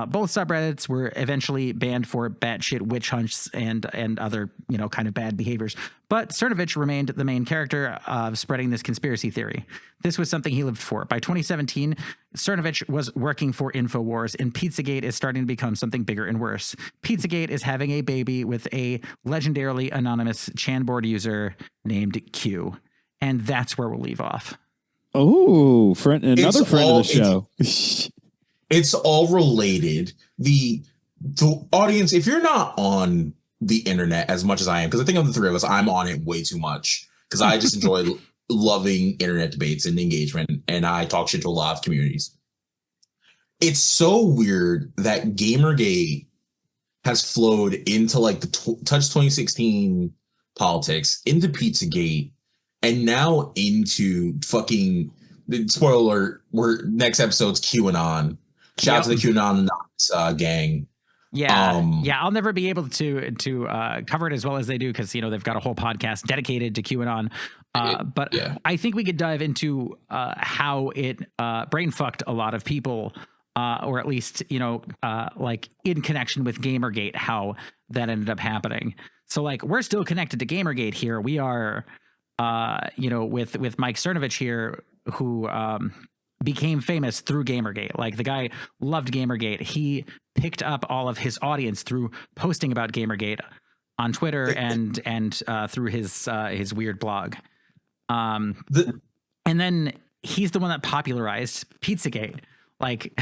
Both subreddits were eventually banned for batshit witch hunts and other, kind of bad behaviors. But Cernovich remained the main character of spreading this conspiracy theory. This was something he lived for. By 2017, Cernovich was working for InfoWars, and Pizzagate is starting to become something bigger and worse. Pizzagate is having a baby with a legendarily anonymous Chanboard user named Q. And that's where we'll leave off. Oh, another friend of the show. It's all related. The audience, if you're not on the internet as much as I am, because I think of the three of us, I'm on it way too much because I just enjoy loving internet debates and engagement, and I talk shit to a lot of communities. It's so weird that Gamergate has flowed into like the Touch 2016 politics, into Pizzagate, and now into fucking, spoiler alert, we're next episode's QAnon. Shout out to the QAnon gang. Yeah, I'll never be able to cover it as well as they do because they've got a whole podcast dedicated to QAnon. But I think we could dive into how it brain fucked a lot of people, or at least like in connection with Gamergate, how that ended up happening. So like we're still connected to Gamergate here. We are, with Mike Cernovich here, who became famous through Gamergate. Like the guy loved Gamergate. He picked up all of his audience through posting about Gamergate on Twitter and through his weird blog. And then he's the one that popularized Pizzagate. Like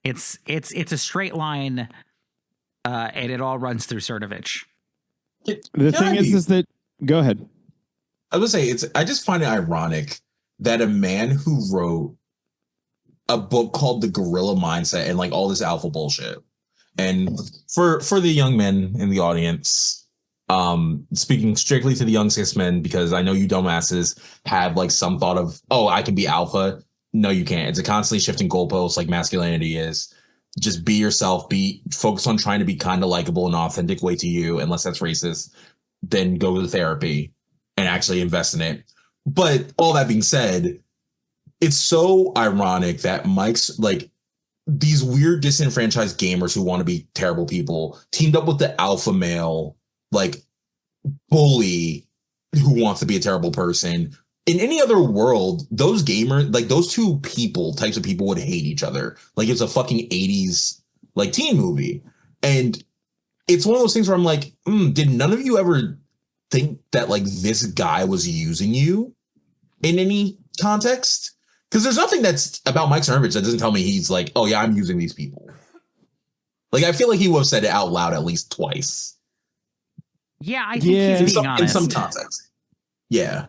it's a straight line, and it all runs through Cernovich. The thing is that go ahead. I would say I just find it ironic that a man who wrote a book called The Gorilla Mindset and like all this alpha bullshit. And for the young men in the audience, speaking strictly to the young cis men, because I know you dumbasses have like some thought of, oh, I can be alpha. No, you can't. It's a constantly shifting goalpost like masculinity is. Just be yourself, focus on trying to be kind of likable and authentic way to you, unless that's racist, then go to therapy and actually invest in it. But all that being said, it's so ironic that Mike's like these weird disenfranchised gamers who want to be terrible people teamed up with the alpha male, like bully who wants to be a terrible person. In any other world, those gamers, like those two types of people would hate each other. Like it's a fucking 80s like teen movie. And it's one of those things where I'm like, did none of you ever think that like this guy was using you in any context? Because there's nothing that's about Mike Cernovich that doesn't tell me he's like, oh yeah, I'm using these people. Like I feel like he would have said it out loud at least twice. Yeah, I think he's being honest. In some context. Yeah.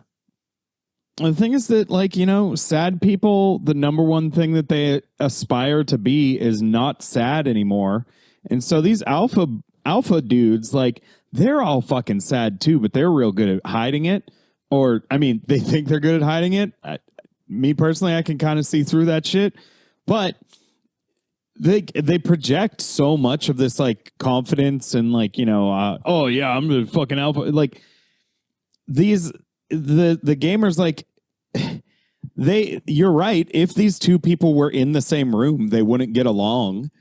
The thing is that, like, sad people, the number one thing that they aspire to be is not sad anymore. And so these alpha dudes, like, they're all fucking sad too, but they're real good at hiding it. Or, I mean, they think they're good at hiding it. Me personally, I can kind of see through that shit. But they project so much of this, like, confidence and, like, oh, yeah, I'm the fucking alpha. Like, the gamers, like, you're right. If these two people were in the same room, they wouldn't get along.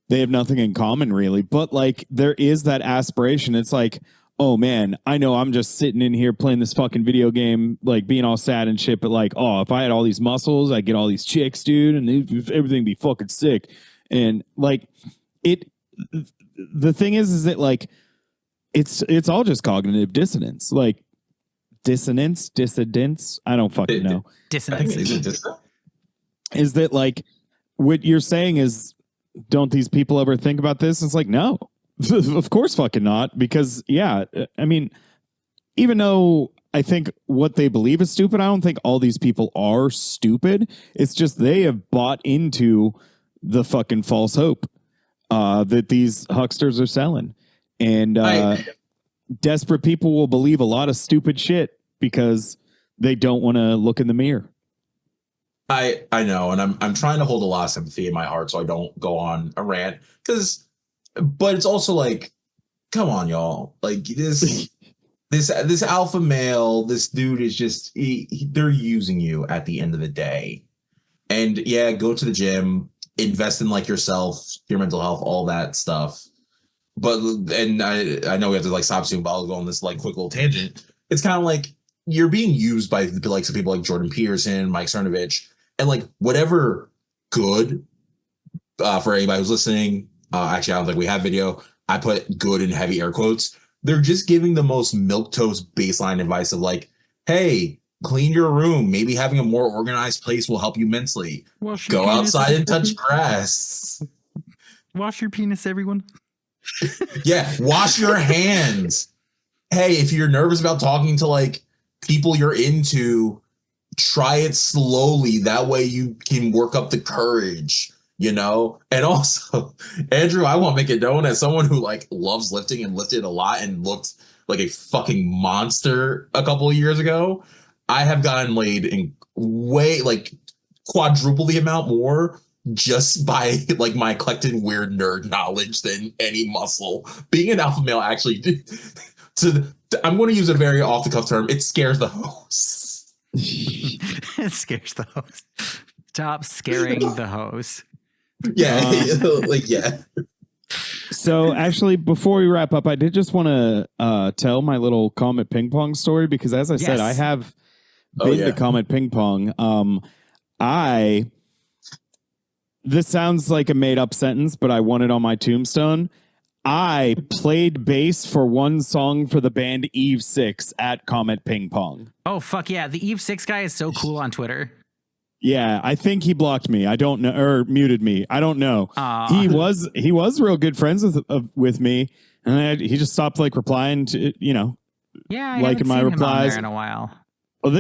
They have nothing in common, really. But like, there is that aspiration. It's like, oh man, I know I'm just sitting in here playing this fucking video game, like being all sad and shit. But like, oh, if I had all these muscles, I'd get all these chicks, dude, and everything be fucking sick. And like, the thing is that like, it's all just cognitive dissonance. Like, dissidence. I don't fucking know. Dissonance. Is that like what you're saying is, don't these people ever think about this? It's like, no, of course fucking not. Because yeah, I mean, even though I think what they believe is stupid, I don't think all these people are stupid. It's just they have bought into the fucking false hope that these hucksters are selling. And desperate people will believe a lot of stupid shit because they don't want to look in the mirror. I know, and I'm trying to hold a lot of sympathy in my heart so I don't go on a rant. But it's also like, come on, y'all. Like this alpha male, this dude is just they're using you at the end of the day. And yeah, go to the gym, invest in like yourself, your mental health, all that stuff. But and I know we have to like stop soon, but I'll go on this like quick little tangent. It's kind of like you're being used by the likes of people like Jordan Peterson, Mike Cernovich, and like whatever good for anybody who's listening. Actually, I don't think we have video. I put good in heavy air quotes. They're just giving the most milquetoast baseline advice of like, hey, clean your room. Maybe having a more organized place will help you mentally. Go outside and touch grass. Wash your penis, everyone. Yeah, wash your hands. Hey, if you're nervous about talking to like people you're into, try it slowly. That way you can work up the courage, you know? And also, Andrew, I want to make it known as someone who like loves lifting and lifted a lot and looked like a fucking monster a couple of years ago. I have gotten laid in way like quadruple the amount more just by like my eclectic weird nerd knowledge than any muscle. Being an alpha male actually I'm going to use a very off the cuff term. It scares the host. It scares the host. Stop scaring the host. Yeah, like yeah. So actually, before we wrap up, I did just want to tell my little Comet Ping Pong story because, as I said, I have been to Comet Ping Pong. This sounds like a made up sentence, but I want it on my tombstone. I played bass for one song for the band Eve 6 at Comet Ping Pong. Oh, fuck yeah. The Eve 6 guy is so cool on Twitter. Yeah, I think he blocked me. I don't know, or muted me. I don't know. He was real good friends with me, and he just stopped like replying to liking my replies in a while. Well,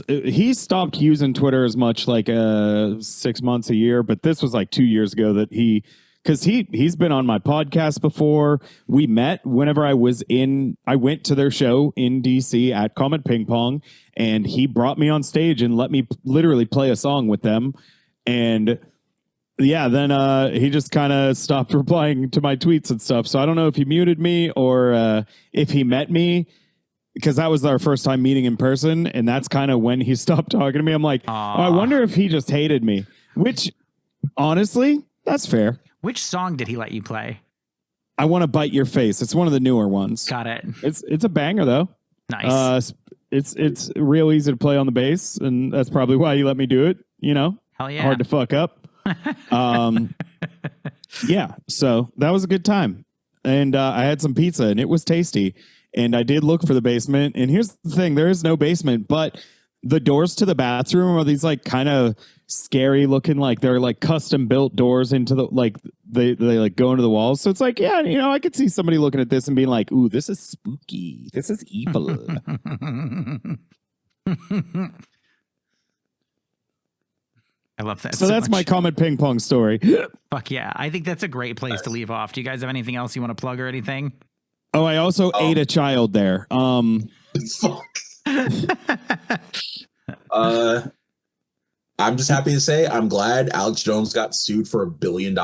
he stopped using Twitter as much like 6 months a year, but this was like 2 years ago that because he's been on my podcast before. We met whenever I went to their show in DC at Comet Ping Pong, and he brought me on stage and let me literally play a song with them. And yeah, then he just kind of stopped replying to my tweets and stuff. So I don't know if he muted me or if he met me, because that was our first time meeting in person. And that's kind of when he stopped talking to me. I'm like, I wonder if he just hated me, which honestly, that's fair. Which song did he let you play? I Want to Bite Your Face. It's one of the newer ones. Got it. It's a banger though. Nice. It's real easy to play on the bass, and that's probably why you let me do it. Hell yeah. Hard to fuck up. Yeah. So that was a good time, and I had some pizza, and it was tasty. And I did look for the basement. And here's the thing: there is no basement, but the doors to the bathroom are these like kind of scary looking, like they're like custom built doors into the like they like go into the walls. So it's like, yeah, I could see somebody looking at this and being like, ooh, this is spooky. This is evil. I love that. So that's my Comet Ping Pong story. Fuck yeah. I think that's a great place to leave off. Do you guys have anything else you want to plug or anything? Oh, I also ate a child there. Fuck. I'm just happy to say I'm glad Alex Jones got sued for $1 billion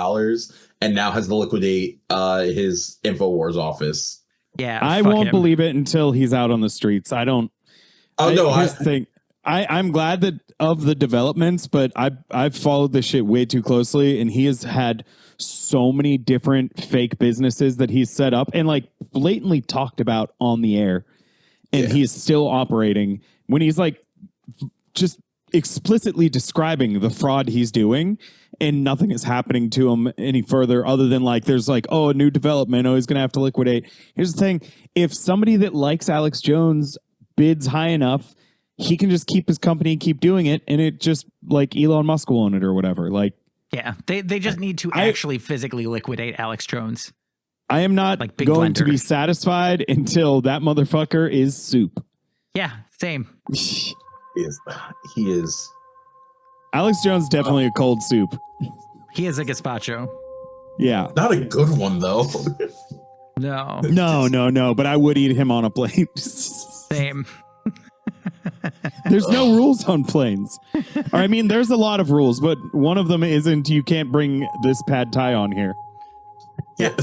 and now has to liquidate his InfoWars office. Yeah, I won't believe it until he's out on the streets. I don't. Oh no, I'm glad that of the developments, but I've followed this shit way too closely, and he has had so many different fake businesses that he's set up and like blatantly talked about on the air, and he is still operating when he's like just explicitly describing the fraud he's doing, and nothing is happening to him any further other than like there's like, oh, a new development, oh, he's gonna have to liquidate. Here's the thing: if somebody that likes Alex Jones bids high enough, he can just keep his company, keep doing it, and it just like Elon Musk will own it or whatever. Like, yeah, they just need to actually physically liquidate Alex Jones. I am not like going to be satisfied until that motherfucker is soup. Yeah, same. He is. Alex Jones definitely a cold soup. He is a gazpacho. Yeah, not a good one though. No. But I would eat him on a plate. Same. There's no rules on planes. Or, I mean, there's a lot of rules, but one of them isn't you can't bring this pad thai on here. Yeah.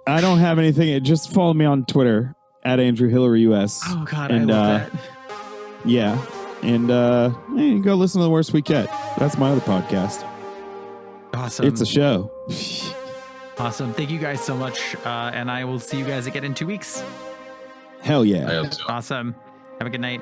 I don't have anything. Just follow me on Twitter at Andrew Hillary US. Oh God, and, I love that. Yeah, and hey, go listen to The Worst We Get. That's my other podcast. Awesome. It's a show. Awesome. Thank you guys so much, and I will see you guys again in 2 weeks. Hell yeah. Awesome. Have a good night.